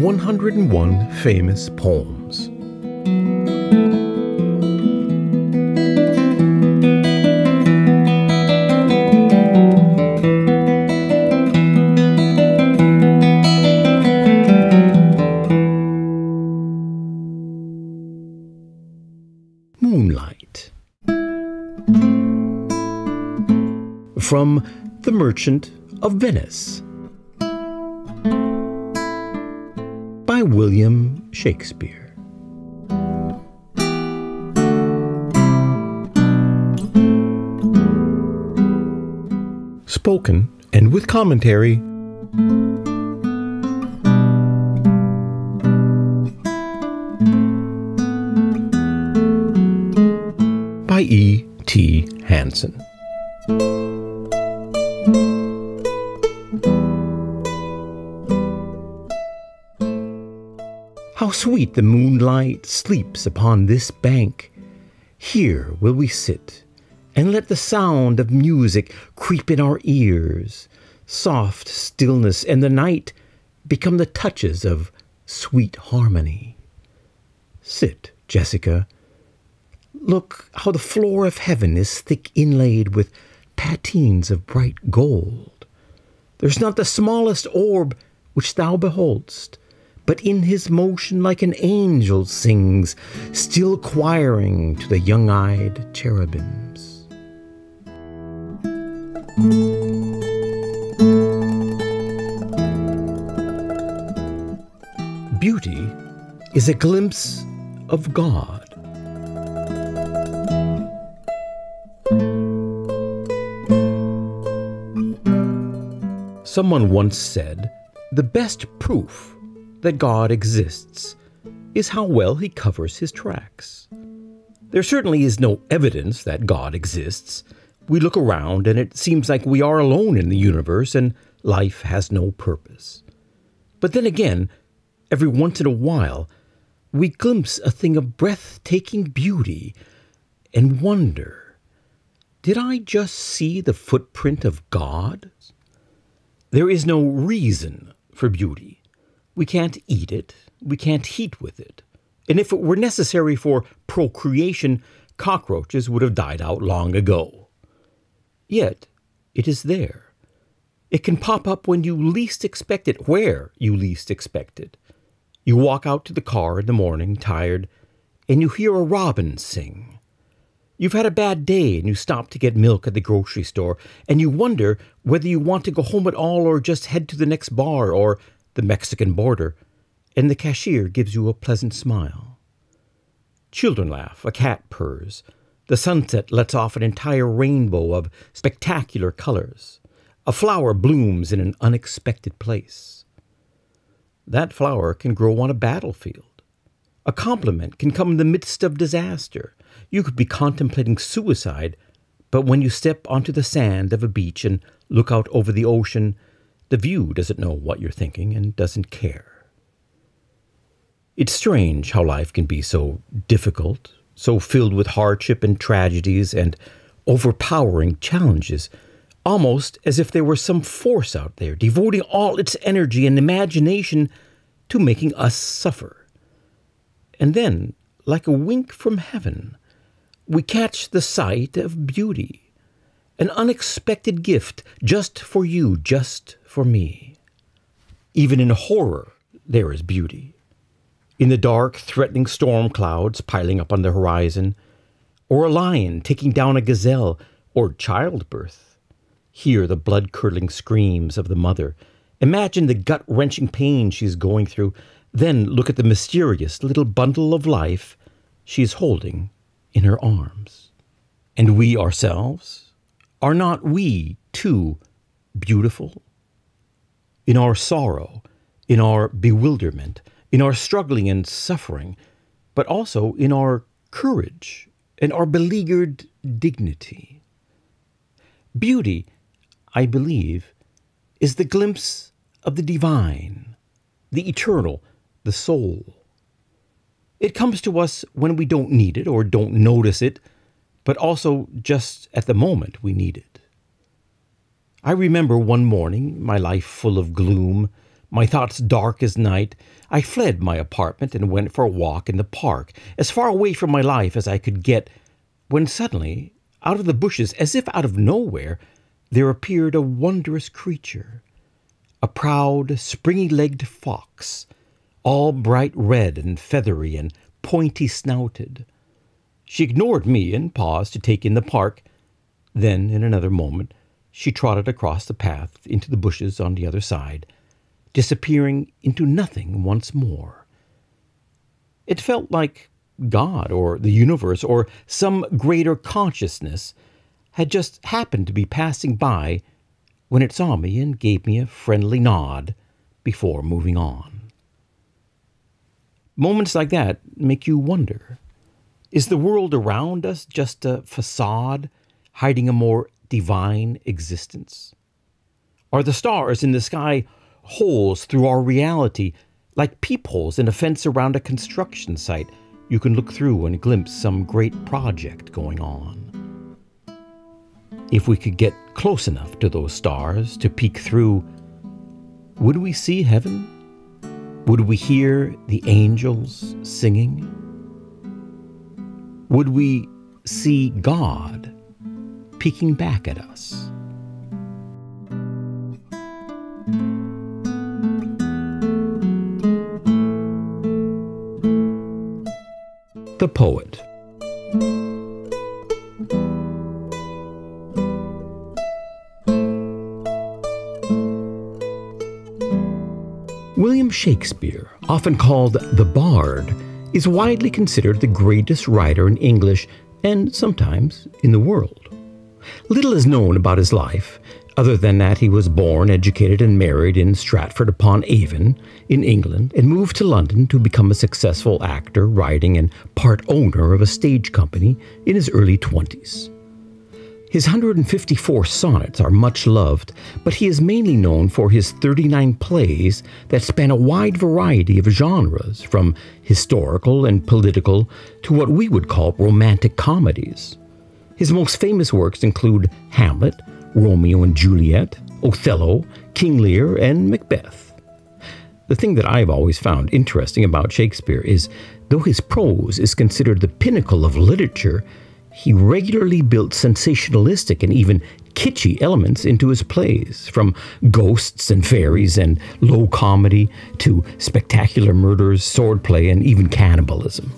101 Famous Poems. Moonlight. From The Merchant of Venice, by William Shakespeare. Spoken and with commentary by E. T. Hansen. How sweet the moonlight sleeps upon this bank! Here will we sit, and let the sound of music creep in our ears. Soft stillness and the night become the touches of sweet harmony. Sit, Jessica. Look how the floor of heaven is thick inlaid with patines of bright gold. There's not the smallest orb which thou behold'st, but in his motion like an angel sings, still choiring to the young-eyed cherubims. Beauty is a glimpse of God. Someone once said, the best proof that God exists is how well he covers his tracks. There certainly is no evidence that God exists. We look around and it seems like we are alone in the universe and life has no purpose. But then again, every once in a while, we glimpse a thing of breathtaking beauty and wonder, did I just see the footprint of God? There is no reason for beauty. We can't eat it, we can't heat with it. And if it were necessary for procreation, cockroaches would have died out long ago. Yet, it is there. It can pop up when you least expect it, where you least expect it. You walk out to the car in the morning, tired, and you hear a robin sing. You've had a bad day and you stop to get milk at the grocery store, and you wonder whether you want to go home at all or just head to the next bar or the Mexican border, and the cashier gives you a pleasant smile. Children laugh, a cat purrs, the sunset lets off an entire rainbow of spectacular colors. A flower blooms in an unexpected place. That flower can grow on a battlefield. A compliment can come in the midst of disaster. You could be contemplating suicide, but when you step onto the sand of a beach and look out over the ocean, the view doesn't know what you're thinking and doesn't care. It's strange how life can be so difficult, so filled with hardship and tragedies and overpowering challenges, almost as if there were some force out there devoting all its energy and imagination to making us suffer. And then, like a wink from heaven, we catch the sight of beauty, an unexpected gift just for you, just for me. Even in horror, there is beauty. In the dark, threatening storm clouds piling up on the horizon, or a lion taking down a gazelle, or childbirth. Hear the blood-curdling screams of the mother. Imagine the gut-wrenching pain she's going through. Then look at the mysterious little bundle of life she is holding in her arms. And we ourselves, are not we, too, beautiful? In our sorrow, in our bewilderment, in our struggling and suffering, but also in our courage and our beleaguered dignity. Beauty, I believe, is the glimpse of the divine, the eternal, the soul. It comes to us when we don't need it or don't notice it, but also just at the moment we need it. I remember one morning, my life full of gloom, my thoughts dark as night, I fled my apartment and went for a walk in the park, as far away from my life as I could get, when suddenly, out of the bushes, as if out of nowhere, there appeared a wondrous creature, a proud, springy-legged fox, all bright red and feathery and pointy-snouted. She ignored me and paused to take in the park. Then, in another moment, she trotted across the path into the bushes on the other side, disappearing into nothing once more. It felt like God or the universe or some greater consciousness had just happened to be passing by when it saw me and gave me a friendly nod before moving on. Moments like that make you wonder, is the world around us just a facade hiding a more divine existence? Are the stars in the sky holes through our reality, like peepholes in a fence around a construction site you can look through and glimpse some great project going on? If we could get close enough to those stars to peek through, would we see heaven? Would we hear the angels singing? Would we see God peeking back at us? The Poet. William Shakespeare, often called the Bard, is widely considered the greatest writer in English and sometimes in the world. Little is known about his life, other than that he was born, educated, and married in Stratford-upon-Avon in England and moved to London to become a successful actor, writing, and part owner of a stage company in his early 20s. His 154 sonnets are much loved, but he is mainly known for his 39 plays that span a wide variety of genres, from historical and political to what we would call romantic comedies. His most famous works include Hamlet, Romeo and Juliet, Othello, King Lear, and Macbeth. The thing that I've always found interesting about Shakespeare is, though his prose is considered the pinnacle of literature, he regularly built sensationalistic and even kitschy elements into his plays, from ghosts and fairies and low comedy to spectacular murders, swordplay, and even cannibalism.